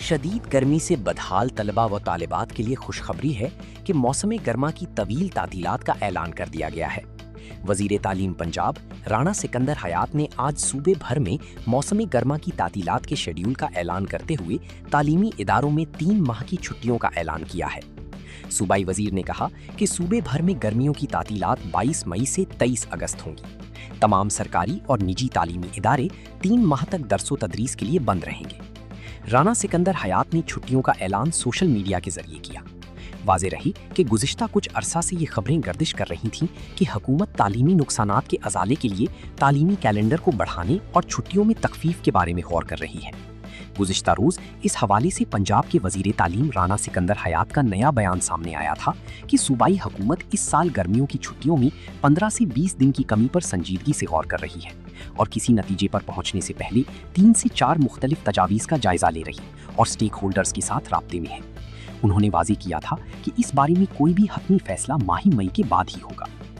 شدید گرمی سے بدحال طلبہ و طالبات کے لیے خوشخبری ہے کہ موسم گرما کی طویل تعطیلات کا اعلان کر دیا گیا ہے۔ وزیر تعلیم پنجاب رانا سکندر حیات نے آج صوبے بھر میں موسم گرما کی تعطیلات کے شیڈول کا اعلان کرتے ہوئے تعلیمی اداروں میں 3 ماہ کی چھٹیوں کا اعلان کیا ہے۔ صوبائی وزیر نے کہا کہ صوبے بھر میں گرمیوں کی تعطیلات 22 مئی سے 23 اگست ہوں گی۔ تمام سرکاری اور نجی تعلیمی ادارے 3 ماہ تک درس و تدریس کے لیے بند رہیں گے۔ رانا سکندر حیات نے چھٹیوں کا اعلان سوشل میڈیا کے ذریعے کیا۔ واضح رہی کہ گزشتہ کچھ عرصہ سے یہ خبریں گردش کر رہی تھیں کہ حکومت تعلیمی نقصانات کے ازالے کے لیے تعلیمی کیلنڈر کو بڑھانے اور چھٹیوں میں تخفیف کے بارے میں غور کر رہی ہے۔ گزشتہ روز اس حوالے سے پنجاب کے وزیر تعلیم رانا سکندر حیات کا نیا بیان سامنے آیا تھا کہ صوبائی حکومت اس سال گرمیوں کی چھٹیوں میں 15 سے 20 دن کی کمی پر سنجیدگی سے غور کر رہی ہے اور کسی نتیجے پر پہنچنے سے پہلے 3 سے 4 مختلف تجاویز کا جائزہ لے رہی اور سٹیک ہولڈرز کے ساتھ رابطے میں ہے۔ انہوں نے واضح کیا تھا کہ اس بارے میں کوئی بھی حتمی فیصلہ ماہ مئی کے بعد ہی ہوگا۔